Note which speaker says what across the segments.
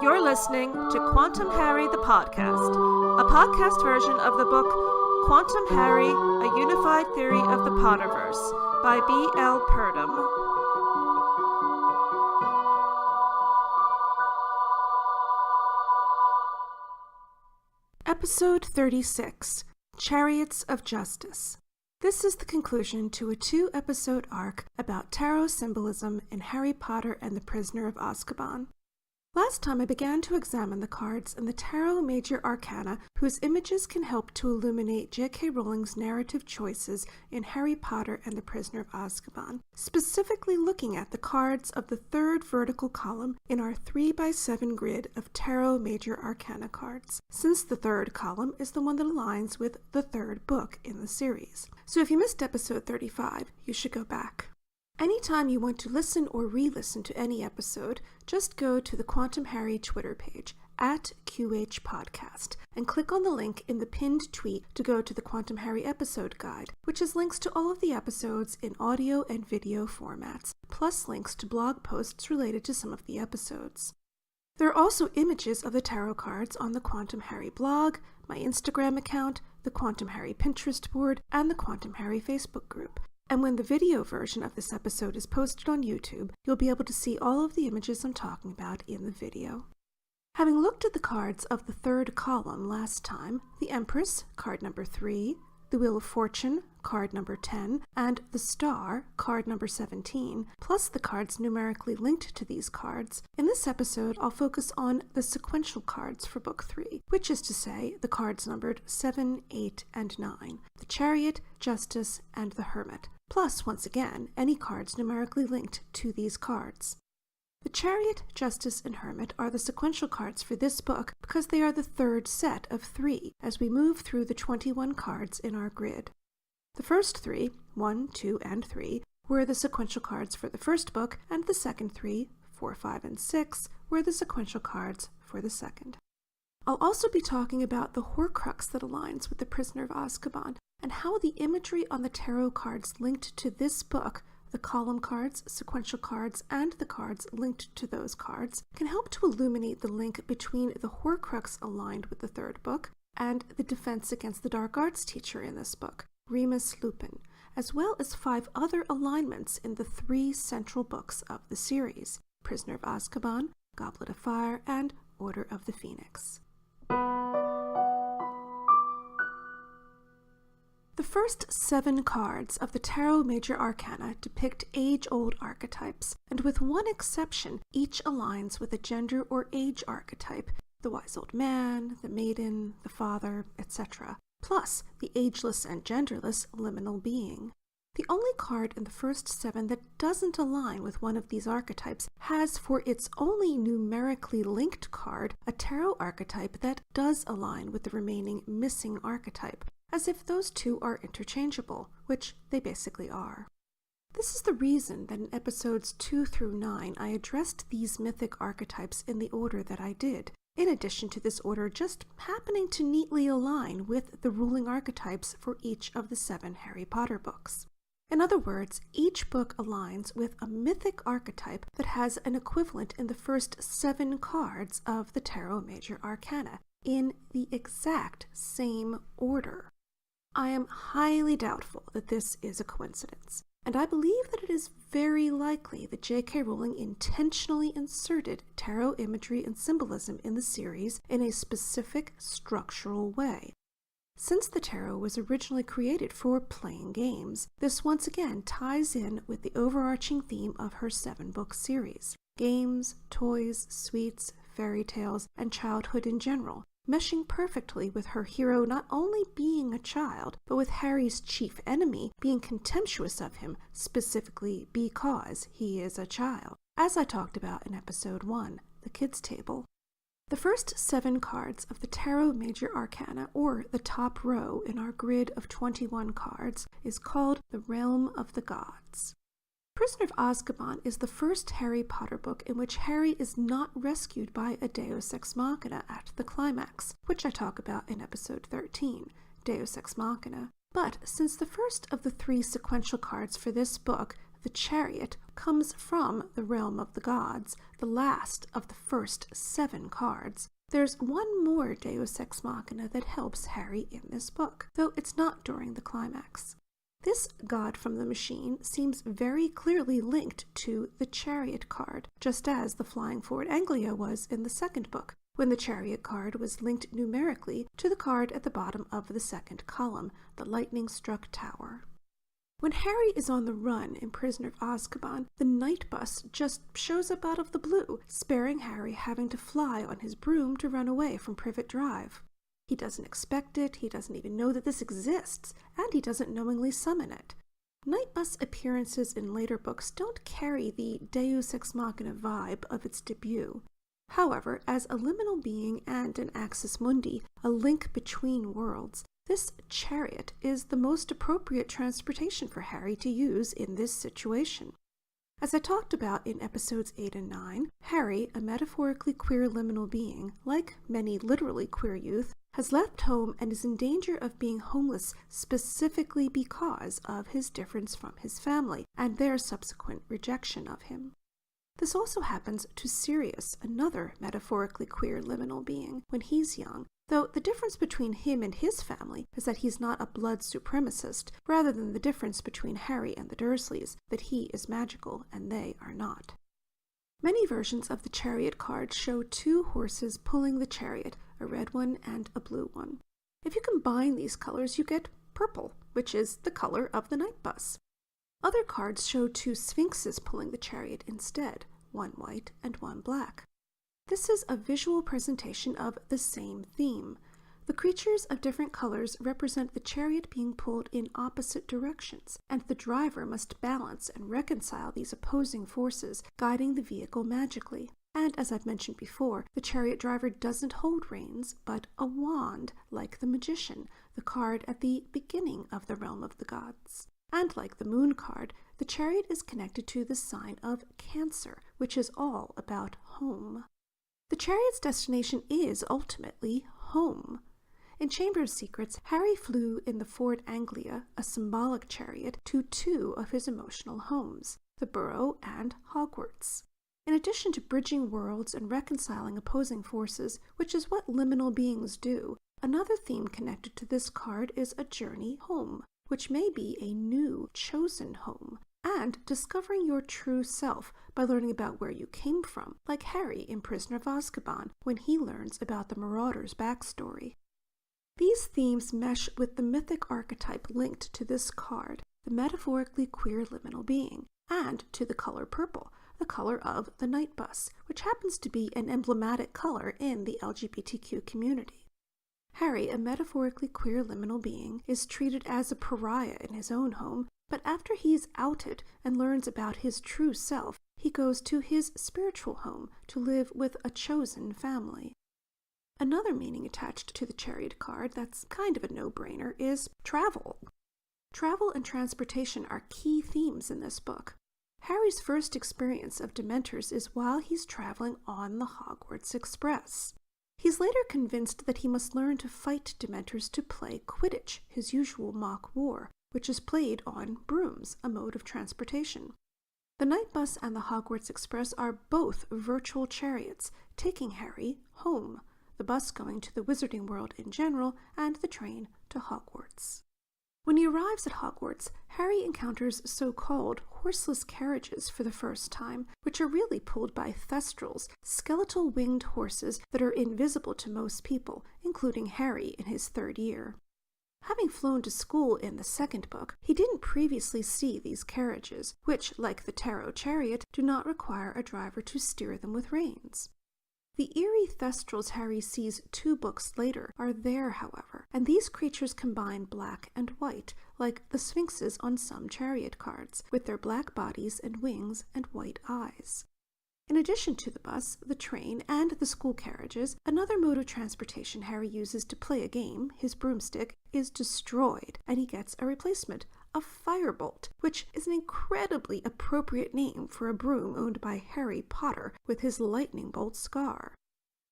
Speaker 1: You're listening to Quantum Harry the Podcast, a podcast version of the book Quantum Harry, A Unified Theory of the Potterverse by B.L. Purdom. Episode 36, Chariots of Justice. This is the conclusion to a 2-episode arc about tarot symbolism in Harry Potter and the Prisoner of Azkaban. Last time I began to examine the cards in the Tarot Major Arcana whose images can help to illuminate J.K. Rowling's narrative choices in Harry Potter and the Prisoner of Azkaban, specifically looking at the cards of the third vertical column in our 3x7 grid of Tarot Major Arcana cards, since the third column is the one that aligns with the third book in the series. So if you missed episode 35, you should go back. Anytime you want to listen or re-listen to any episode, just go to the Quantum Harry Twitter page, at QHPodcast, and click on the link in the pinned tweet to go to the Quantum Harry episode guide, which has links to all of the episodes in audio and video formats, plus links to blog posts related to some of the episodes. There are also images of the tarot cards on the Quantum Harry blog, my Instagram account, the Quantum Harry Pinterest board, and the Quantum Harry Facebook group. And when the video version of this episode is posted on YouTube, you'll be able to see all of the images I'm talking about in the video. Having looked at the cards of the third column last time, the Empress, card number 3, the Wheel of Fortune, card number 10, and the Star, card number 17, plus the cards numerically linked to these cards, in this episode I'll focus on the sequential cards for Book 3, which is to say the cards numbered 7, 8, and 9, the Chariot, Justice, and the Hermit, plus, once again, any cards numerically linked to these cards. The Chariot, Justice, and Hermit are the sequential cards for this book because they are the third set of 3 as we move through the 21 cards in our grid. The first 3, 1, 2, and 3, were the sequential cards for the first book, and the second 3, 4, 5, and 6, were the sequential cards for the second. I'll also be talking about the Horcrux that aligns with the Prisoner of Azkaban, and how the imagery on the tarot cards linked to this book, the column cards, sequential cards, and the cards linked to those cards, can help to illuminate the link between the Horcrux aligned with the third book and the Defense Against the Dark Arts teacher in this book, Remus Lupin, as well as 5 other alignments in the 3 central books of the series, Prisoner of Azkaban, Goblet of Fire, and Order of the Phoenix. The first 7 cards of the Tarot Major Arcana depict age-old archetypes, and with one exception, each aligns with a gender or age archetype, the wise old man, the maiden, the father, etc., plus the ageless and genderless liminal being. The only card in the first 7 that doesn't align with one of these archetypes has for its only numerically linked card a tarot archetype that does align with the remaining missing archetype, as if those two are interchangeable, which they basically are. This is the reason that in episodes 2 through 9 I addressed these mythic archetypes in the order that I did, in addition to this order just happening to neatly align with the ruling archetypes for each of the 7 Harry Potter books. In other words, each book aligns with a mythic archetype that has an equivalent in the first 7 cards of the Tarot Major Arcana, in the exact same order. I am highly doubtful that this is a coincidence, and I believe that it is very likely that J.K. Rowling intentionally inserted tarot imagery and symbolism in the series in a specific structural way. Since the tarot was originally created for playing games, this once again ties in with the overarching theme of her 7-book series: games, toys, sweets, fairy tales, and childhood in general, meshing perfectly with her hero not only being a child, but with Harry's chief enemy being contemptuous of him specifically because he is a child, as I talked about in episode 1, The Kids' Table. The first 7 cards of the Tarot Major Arcana, or the top row in our grid of 21 cards, is called the Realm of the Gods. Prisoner of Azkaban is the first Harry Potter book in which Harry is not rescued by a Deus Ex Machina at the climax, which I talk about in episode 13, Deus Ex Machina. But since the first of the 3 sequential cards for this book, the Chariot, comes from the realm of the gods, the last of the first 7 cards. There's one more Deus Ex Machina that helps Harry in this book, though it's not during the climax. This god from the machine seems very clearly linked to the Chariot card, just as the Flying Forward Anglia was in the second book, when the Chariot card was linked numerically to the card at the bottom of the second column, the lightning-struck tower. When Harry is on the run in Prisoner of Azkaban, the night bus just shows up out of the blue, sparing Harry having to fly on his broom to run away from Privet Drive. He doesn't expect it, he doesn't even know that this exists, and he doesn't knowingly summon it. Night bus appearances in later books don't carry the Deus Ex Machina vibe of its debut. However, as a liminal being and an axis mundi, a link between worlds, this chariot is the most appropriate transportation for Harry to use in this situation. As I talked about in episodes 8 and 9, Harry, a metaphorically queer liminal being, like many literally queer youth, has left home and is in danger of being homeless specifically because of his difference from his family and their subsequent rejection of him. This also happens to Sirius, another metaphorically queer liminal being, when he's young, though the difference between him and his family is that he's not a blood supremacist, rather than the difference between Harry and the Dursleys, that he is magical and they are not. Many versions of the Chariot card show 2 horses pulling the chariot, a red one and a blue one. If you combine these colors, you get purple, which is the color of the night bus. Other cards show 2 sphinxes pulling the chariot instead, one white and one black. This is a visual presentation of the same theme. The creatures of different colors represent the chariot being pulled in opposite directions, and the driver must balance and reconcile these opposing forces, guiding the vehicle magically. And as I've mentioned before, the chariot driver doesn't hold reins, but a wand, like the magician, the card at the beginning of the realm of the gods. And like the moon card, the chariot is connected to the sign of Cancer, which is all about home. The chariot's destination is ultimately home. In Chamber of Secrets, Harry flew in the Forward Anglia, a symbolic chariot, to 2 of his emotional homes, the Burrow and Hogwarts. In addition to bridging worlds and reconciling opposing forces, which is what liminal beings do, another theme connected to this card is a journey home, which may be a new, chosen home, and discovering your true self by learning about where you came from, like Harry in Prisoner of Azkaban, when he learns about the Marauder's backstory. These themes mesh with the mythic archetype linked to this card, the metaphorically queer liminal being, and to the color purple, the color of the night bus, which happens to be an emblematic color in the LGBTQ community. Harry, a metaphorically queer liminal being, is treated as a pariah in his own home, but after he's outed and learns about his true self, he goes to his spiritual home to live with a chosen family. Another meaning attached to the Chariot card that's kind of a no-brainer is travel. Travel and transportation are key themes in this book. Harry's first experience of Dementors is while he's traveling on the Hogwarts Express. He's later convinced that he must learn to fight Dementors to play Quidditch, his usual mock war, which is played on brooms, a mode of transportation. The night bus and the Hogwarts Express are both virtual chariots, taking Harry home, the bus going to the Wizarding World in general, and the train to Hogwarts. When he arrives at Hogwarts, Harry encounters so-called horseless carriages for the first time, which are really pulled by thestrals, skeletal winged horses that are invisible to most people, including Harry in his 3rd year. Having flown to school in the 2nd book, he didn't previously see these carriages, which, like the Tarot Chariot, do not require a driver to steer them with reins. The eerie thestrals Harry sees 2 books later are there, however, and these creatures combine black and white, like the sphinxes on some chariot cards, with their black bodies and wings and white eyes. In addition to the bus, the train, and the school carriages, another mode of transportation Harry uses to play a game, his broomstick, is destroyed, and he gets a replacement, a firebolt, which is an incredibly appropriate name for a broom owned by Harry Potter with his lightning bolt scar.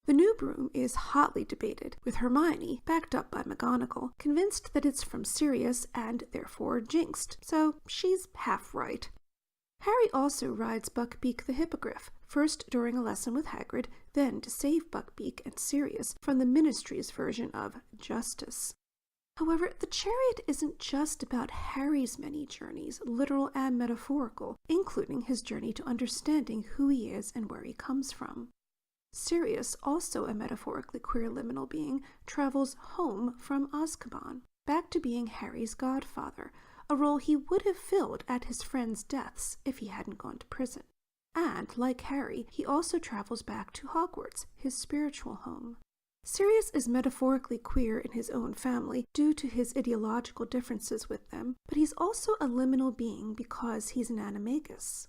Speaker 1: The new broom is hotly debated, with Hermione, backed up by McGonagall, convinced that it's from Sirius and therefore jinxed, so she's half right. Harry also rides Buckbeak the Hippogriff, first during a lesson with Hagrid, then to save Buckbeak and Sirius from the Ministry's version of justice. However, the Chariot isn't just about Harry's many journeys, literal and metaphorical, including his journey to understanding who he is and where he comes from. Sirius, also a metaphorically queer liminal being, travels home from Azkaban, back to being Harry's godfather, a role he would have filled at his friends' deaths if he hadn't gone to prison. And, like Harry, he also travels back to Hogwarts, his spiritual home. Sirius is metaphorically queer in his own family due to his ideological differences with them, but he's also a liminal being because he's an animagus.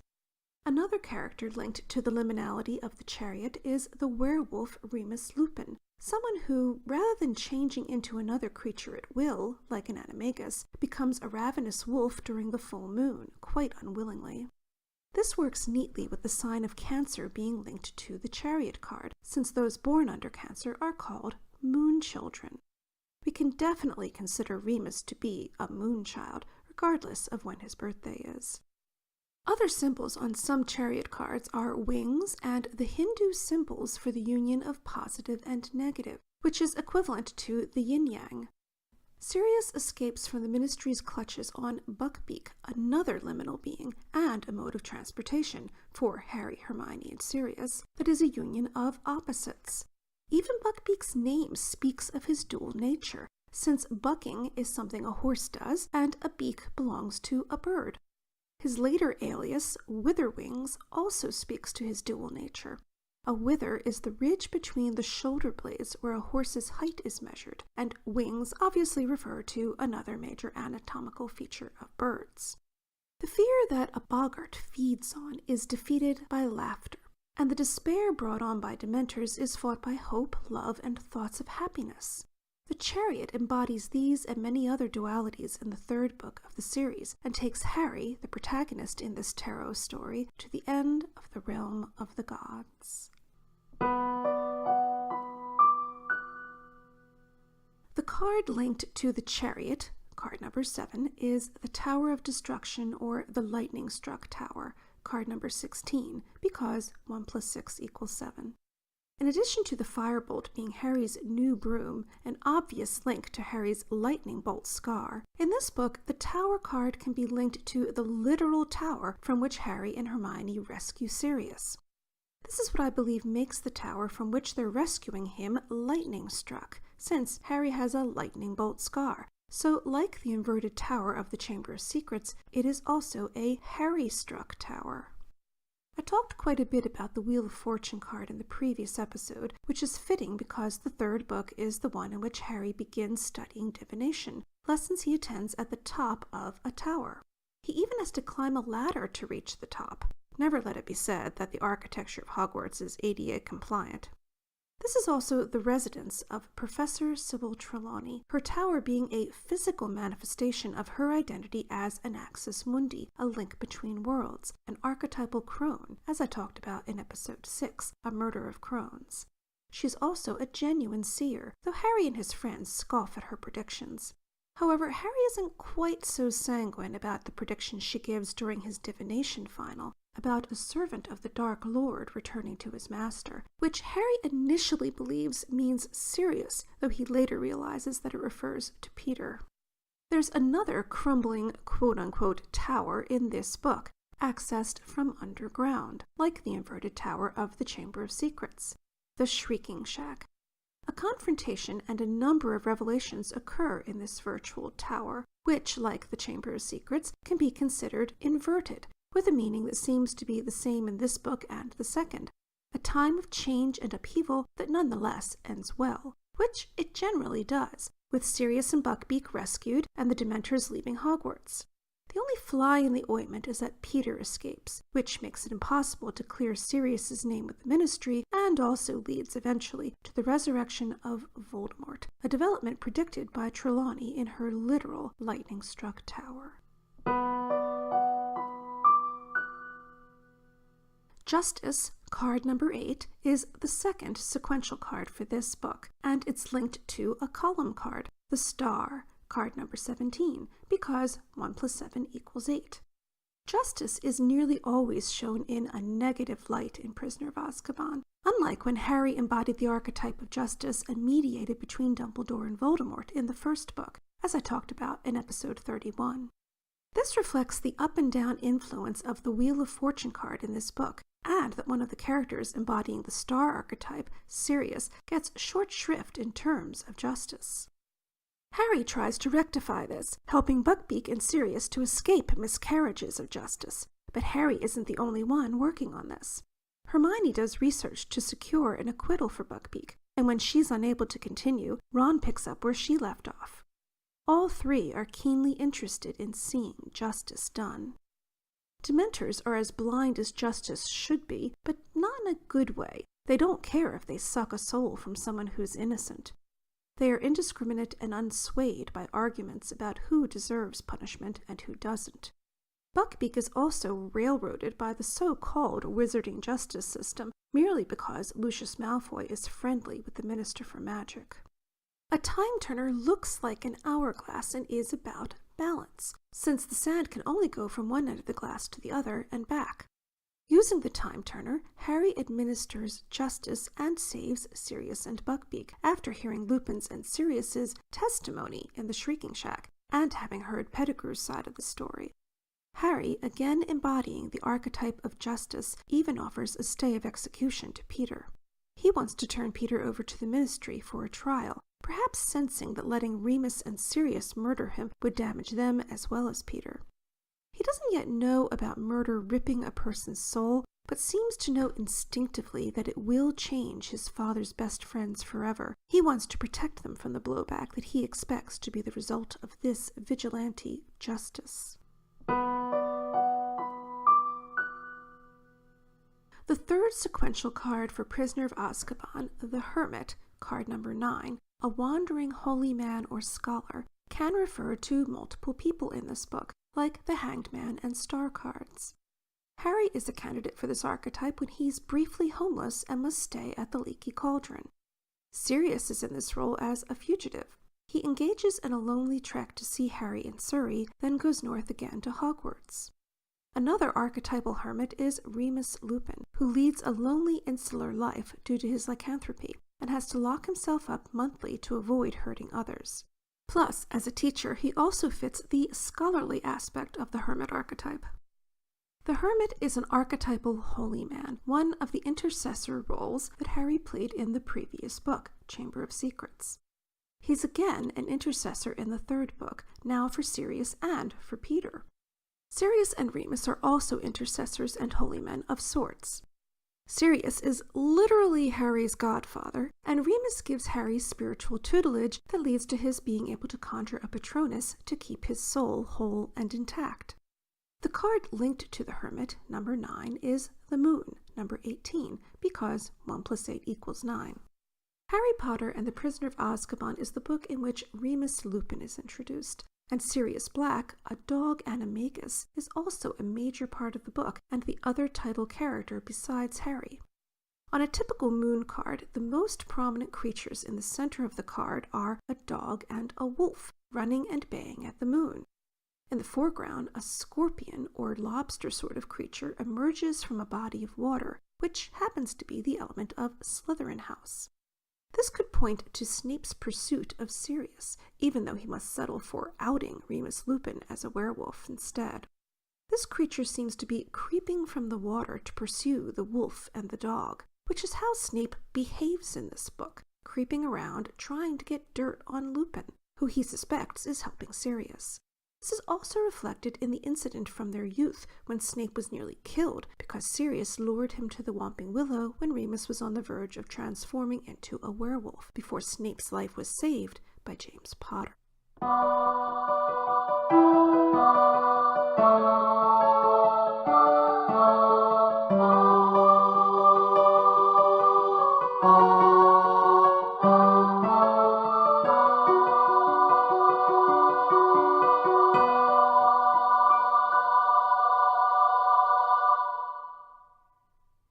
Speaker 1: Another character linked to the liminality of the Chariot is the werewolf Remus Lupin, someone who, rather than changing into another creature at will, like an animagus, becomes a ravenous wolf during the full moon, quite unwillingly. This works neatly with the sign of Cancer being linked to the Chariot card, since those born under Cancer are called moon children. We can definitely consider Remus to be a moon child, regardless of when his birthday is. Other symbols on some Chariot cards are wings and the Hindu symbols for the union of positive and negative, which is equivalent to the yin-yang. Sirius escapes from the Ministry's clutches on Buckbeak, another liminal being and a mode of transportation for Harry, Hermione, and Sirius that is a union of opposites. Even Buckbeak's name speaks of his dual nature, since bucking is something a horse does and a beak belongs to a bird. His later alias, Witherwings, also speaks to his dual nature. A wither is the ridge between the shoulder blades where a horse's height is measured, and wings obviously refer to another major anatomical feature of birds. The fear that a boggart feeds on is defeated by laughter, and the despair brought on by Dementors is fought by hope, love, and thoughts of happiness. The Chariot embodies these and many other dualities in the third book of the series and takes Harry, the protagonist in this tarot story, to the end of the realm of the gods. The card linked to the Chariot, card number 7, is the Tower of Destruction or the Lightning-Struck Tower, card number 16, because 1 + 6 = 7. In addition to the firebolt being Harry's new broom, an obvious link to Harry's lightning bolt scar, in this book the Tower card can be linked to the literal tower from which Harry and Hermione rescue Sirius. This is what I believe makes the tower from which they're rescuing him lightning-struck, since Harry has a lightning bolt scar. So, like the inverted tower of the Chamber of Secrets, it is also a Harry-struck tower. I talked quite a bit about the Wheel of Fortune card in the previous episode, which is fitting because the third book is the one in which Harry begins studying divination, lessons he attends at the top of a tower. He even has to climb a ladder to reach the top. Never let it be said that the architecture of Hogwarts is ADA compliant. This is also the residence of Professor Sybil Trelawney, her tower being a physical manifestation of her identity as an axis mundi, a link between worlds, an archetypal crone, as I talked about in episode 6, A Murder of Crones. She's also a genuine seer, though Harry and his friends scoff at her predictions. However, Harry isn't quite so sanguine about the predictions she gives during his divination final, about a servant of the Dark Lord returning to his master, which Harry initially believes means Sirius, though he later realizes that it refers to Peter. There's another crumbling quote-unquote tower in this book, accessed from underground, like the inverted tower of the Chamber of Secrets, the Shrieking Shack. A confrontation and a number of revelations occur in this virtual tower, which, like the Chamber of Secrets, can be considered inverted, with a meaning that seems to be the same in this book and the second, a time of change and upheaval that nonetheless ends well, which it generally does, with Sirius and Buckbeak rescued and the Dementors leaving Hogwarts. The only fly in the ointment is that Peter escapes, which makes it impossible to clear Sirius's name with the Ministry and also leads eventually to the resurrection of Voldemort, a development predicted by Trelawney in her literal lightning-struck tower. Justice, card number 8, is the second sequential card for this book, and it's linked to a column card, the Star, card number 17, because 1 + 7 = 8. Justice is nearly always shown in a negative light in Prisoner of Azkaban, unlike when Harry embodied the archetype of justice and mediated between Dumbledore and Voldemort in the first book, as I talked about in episode 31. This reflects the up and down influence of the Wheel of Fortune card in this book, and that one of the characters embodying the star archetype, Sirius, gets short shrift in terms of justice. Harry tries to rectify this, helping Buckbeak and Sirius to escape miscarriages of justice, but Harry isn't the only one working on this. Hermione does research to secure an acquittal for Buckbeak, and when she's unable to continue, Ron picks up where she left off. All three are keenly interested in seeing justice done. Dementors are as blind as justice should be, but not in a good way. They don't care if they suck a soul from someone who's innocent. They are indiscriminate and unswayed by arguments about who deserves punishment and who doesn't. Buckbeak is also railroaded by the so-called wizarding justice system merely because Lucius Malfoy is friendly with the Minister for Magic. A time turner looks like an hourglass and is about balance, since the sand can only go from one end of the glass to the other and back. Using the time turner, Harry administers justice and saves Sirius and Buckbeak after hearing Lupin's and Sirius's testimony in the Shrieking Shack and having heard Pettigrew's side of the story. Harry, again embodying the archetype of justice, even offers a stay of execution to Peter. He wants to turn Peter over to the Ministry for a trial, perhaps sensing that letting Remus and Sirius murder him would damage them as well as Peter. He doesn't yet know about murder ripping a person's soul, but seems to know instinctively that it will change his father's best friends forever. He wants to protect them from the blowback that he expects to be the result of this vigilante justice. The third sequential card for Prisoner of Azkaban, the Hermit, card number 9, a wandering holy man or scholar, can refer to multiple people in this book, like the Hanged Man and Star cards. Harry is a candidate for this archetype when he's briefly homeless and must stay at the Leaky Cauldron. Sirius is in this role as a fugitive. He engages in a lonely trek to see Harry in Surrey, then goes north again to Hogwarts. Another archetypal hermit is Remus Lupin, who leads a lonely insular life due to his lycanthropy, and has to lock himself up monthly to avoid hurting others. Plus, as a teacher, he also fits the scholarly aspect of the hermit archetype. The hermit is an archetypal holy man, one of the intercessor roles that Harry played in the previous book, Chamber of Secrets. He's again an intercessor in the third book, now for Sirius and for Peter. Sirius and Remus are also intercessors and holy men of sorts. Sirius is literally Harry's godfather, and Remus gives Harry spiritual tutelage that leads to his being able to conjure a Patronus to keep his soul whole and intact. The card linked to the Hermit, number 9, is the Moon, number 18, because 1 + 8 = 9. Harry Potter and the Prisoner of Azkaban is the book in which Remus Lupin is introduced, and Sirius Black, a dog animagus, is also a major part of the book and the other title character besides Harry. On a typical moon card, the most prominent creatures in the center of the card are a dog and a wolf, running and baying at the moon. In the foreground, a scorpion or lobster sort of creature emerges from a body of water, which happens to be the element of Slytherin House. This could point to Snape's pursuit of Sirius, even though he must settle for outing Remus Lupin as a werewolf instead. This creature seems to be creeping from the water to pursue the wolf and the dog, which is how Snape behaves in this book, creeping around trying to get dirt on Lupin, who he suspects is helping Sirius. This is also reflected in the incident from their youth when Snape was nearly killed because Sirius lured him to the Whomping Willow when Remus was on the verge of transforming into a werewolf before Snape's life was saved by James Potter.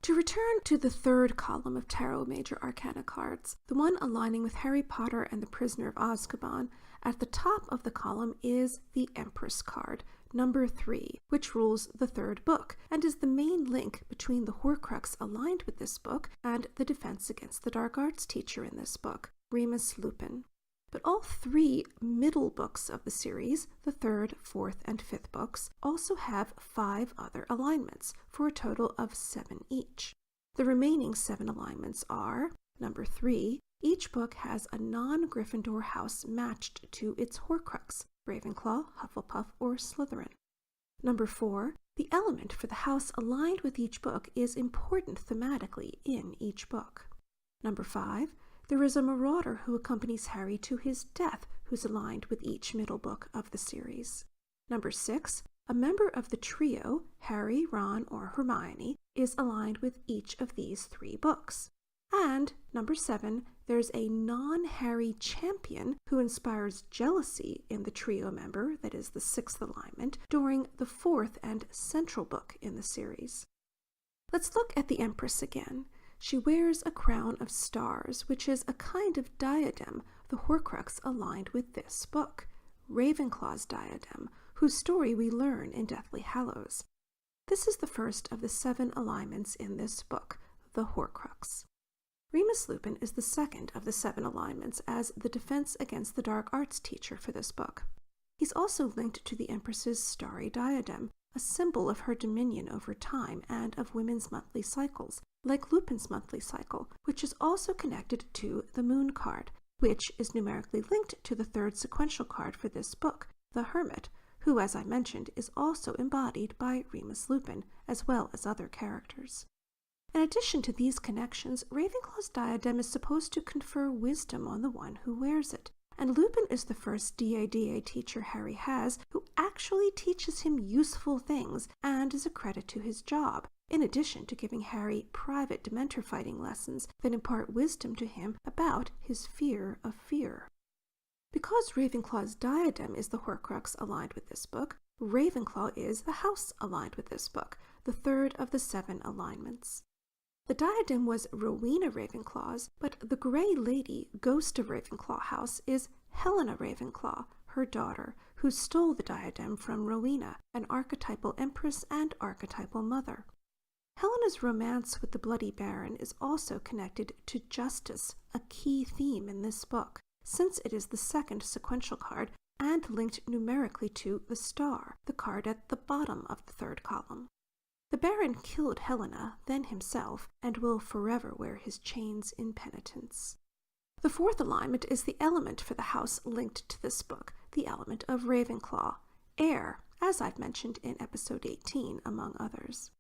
Speaker 1: To return to the third column of Tarot Major Arcana cards, the one aligning with Harry Potter and the Prisoner of Azkaban, at the top of the column is the Empress card, number 3, which rules the third book, and is the main link between the Horcrux aligned with this book and the defense against the dark arts teacher in this book, Remus Lupin. But all 3 middle books of the series, the 3rd, 4th, and 5th books, also have 5 other alignments, for a total of 7 each. The remaining 7 alignments are, number 3, each book has a non-Gryffindor house matched to its Horcrux, Ravenclaw, Hufflepuff, or Slytherin. Number 4, the element for the house aligned with each book is important thematically in each book. Number 5, there is a marauder who accompanies Harry to his death who's aligned with each middle book of the series. Number 6, a member of the trio, Harry, Ron, or Hermione, is aligned with each of these 3 books. And number 7, there's a non-Harry champion who inspires jealousy in the trio member, that is the 6th alignment, during the 4th and central book in the series. Let's look at the Empress again. She wears a crown of stars, which is a kind of diadem, the Horcrux aligned with this book, Ravenclaw's diadem, whose story we learn in Deathly Hallows. This is the first of the 7 alignments in this book, the Horcrux. Remus Lupin is the second of the 7 alignments as the defense against the dark arts teacher for this book. He's also linked to the Empress's starry diadem, a symbol of her dominion over time and of women's monthly cycles, like Lupin's monthly cycle, which is also connected to the Moon card, which is numerically linked to the 3rd sequential card for this book, the Hermit, who, as I mentioned, is also embodied by Remus Lupin, as well as other characters. In addition to these connections, Ravenclaw's diadem is supposed to confer wisdom on the one who wears it, and Lupin is the first DADA teacher Harry has who actually teaches him useful things and is a credit to his job, in addition to giving Harry private Dementor fighting lessons that impart wisdom to him about his fear of fear. Because Ravenclaw's diadem is the Horcrux aligned with this book, Ravenclaw is the house aligned with this book, the 3rd of the 7 alignments. The diadem was Rowena Ravenclaw's, but the Grey Lady, Ghost of Ravenclaw House, is Helena Ravenclaw, her daughter, who stole the diadem from Rowena, an archetypal empress and archetypal mother. Helena's romance with the Bloody Baron is also connected to justice, a key theme in this book, since it is the 2nd sequential card and linked numerically to the star, the card at the bottom of the 3rd column. The Baron killed Helena, then himself, and will forever wear his chains in penitence. The 4th alignment is the element for the house linked to this book, the element of Ravenclaw, air, as I've mentioned in episode 18, among others.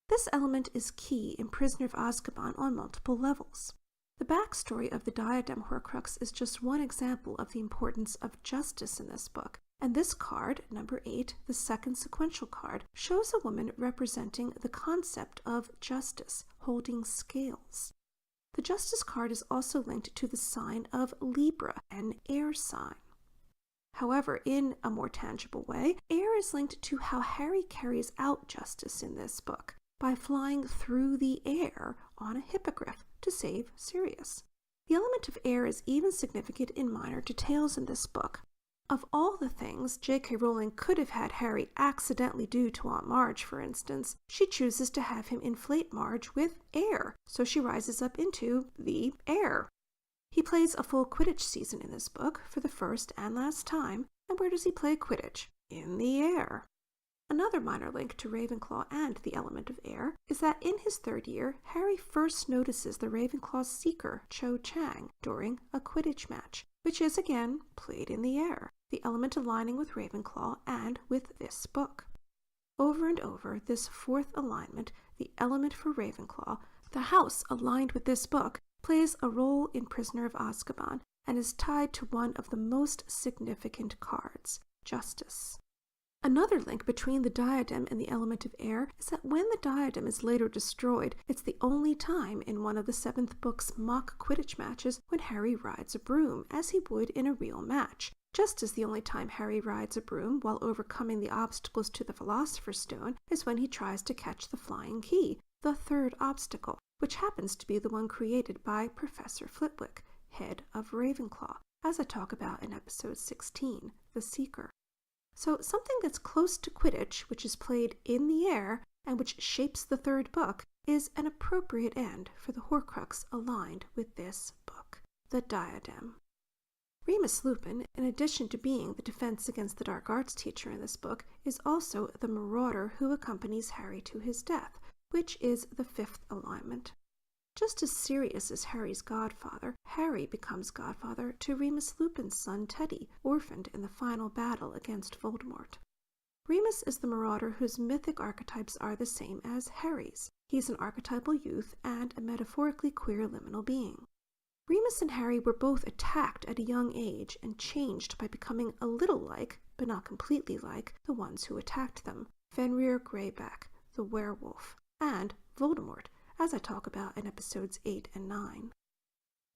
Speaker 1: This element is key in Prisoner of Azkaban on multiple levels. The backstory of the Diadem Horcrux is just one example of the importance of justice in this book, and this card, number 8, the 2nd sequential card, shows a woman representing the concept of justice, holding scales. The Justice card is also linked to the sign of Libra, an air sign. However, in a more tangible way, air is linked to how Harry carries out justice in this book, by flying through the air on a hippogriff to save Sirius. The element of air is even significant in minor details in this book. Of all the things J.K. Rowling could have had Harry accidentally do to Aunt Marge, for instance, she chooses to have him inflate Marge with air, so she rises up into the air. He plays a full Quidditch season in this book for the first and last time, and where does he play Quidditch? In the air. Another minor link to Ravenclaw and the element of air is that in his 3rd year, Harry first notices the Ravenclaw's seeker, Cho Chang, during a Quidditch match, which is again played in the air, the element aligning with Ravenclaw and with this book. Over and over, this 4th alignment, the element for Ravenclaw, the house aligned with this book, plays a role in Prisoner of Azkaban and is tied to one of the most significant cards, justice. Another link between the diadem and the element of air is that when the diadem is later destroyed, it's the only time in one of the 7th book's mock Quidditch matches when Harry rides a broom, as he would in a real match, just as the only time Harry rides a broom while overcoming the obstacles to the Philosopher's Stone is when he tries to catch the flying key, the 3rd obstacle, which happens to be the one created by Professor Flitwick, head of Ravenclaw, as I talk about in episode 16, The Seeker. So something that's close to Quidditch, which is played in the air and which shapes the third book, is an appropriate end for the Horcrux aligned with this book, the diadem. Remus Lupin, in addition to being the defense against the dark arts teacher in this book, is also the marauder who accompanies Harry to his death, which is the fifth alignment. Just as Sirius is Harry's godfather, Harry becomes godfather to Remus Lupin's son Teddy, orphaned in the final battle against Voldemort. Remus is the marauder whose mythic archetypes are the same as Harry's. He's an archetypal youth and a metaphorically queer liminal being. Remus and Harry were both attacked at a young age and changed by becoming a little like, but not completely like, the ones who attacked them, Fenrir Greyback, the werewolf, and Voldemort, as I talk about in episodes 8 and 9.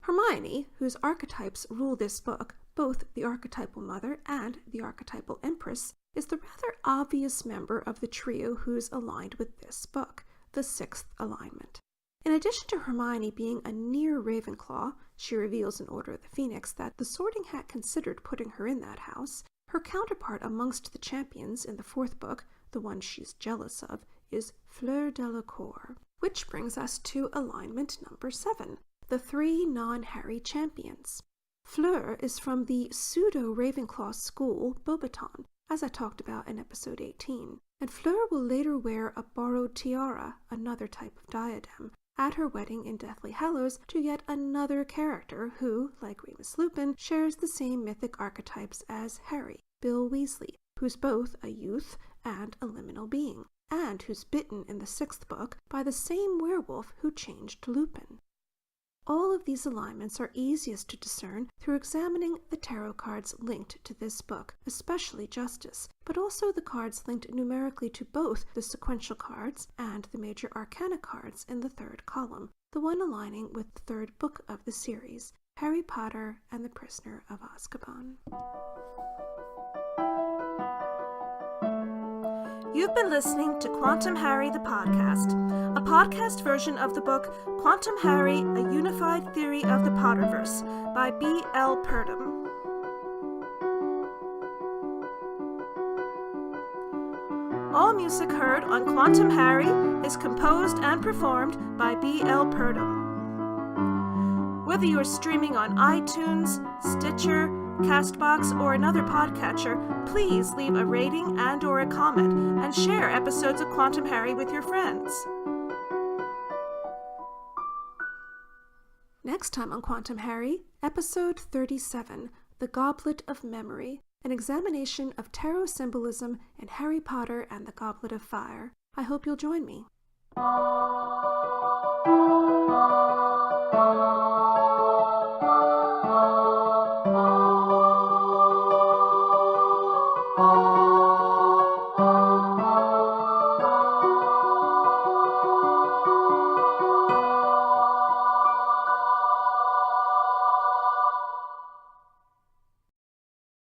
Speaker 1: Hermione, whose archetypes rule this book, both the archetypal mother and the archetypal empress, is the rather obvious member of the trio who's aligned with this book, the sixth alignment. In addition to Hermione being a near Ravenclaw, she reveals in Order of the Phoenix that the Sorting Hat considered putting her in that house. Her counterpart amongst the champions in the fourth book, the one she's jealous of, is Fleur Delacour. Which brings us to alignment number 7, the three non-Harry champions. Fleur is from the pseudo-Ravenclaw school, Beauxbaton, as I talked about in episode 18, and Fleur will later wear a borrowed tiara, another type of diadem, at her wedding in Deathly Hallows to yet another character who, like Remus Lupin, shares the same mythic archetypes as Harry, Bill Weasley, who's both a youth and a liminal being, and who's bitten in the sixth book by the same werewolf who changed Lupin. All of these alignments are easiest to discern through examining the tarot cards linked to this book, especially Justice, but also the cards linked numerically to both the sequential cards and the major arcana cards in the third column, the one aligning with the third book of the series, Harry Potter and the Prisoner of Azkaban. You've been listening to Quantum Harry the Podcast, a podcast version of the book Quantum Harry, A Unified Theory of the Potterverse by B.L. Purdom. All music heard on Quantum Harry is composed and performed by B.L. Purdom. Whether you are streaming on iTunes, Stitcher, CastBox, or another podcatcher, please leave a rating and/or a comment and share episodes of Quantum Harry with your friends. Next time on Quantum Harry, episode 37, The Goblet of Memory, an examination of tarot symbolism in Harry Potter and the Goblet of Fire. I hope you'll join me.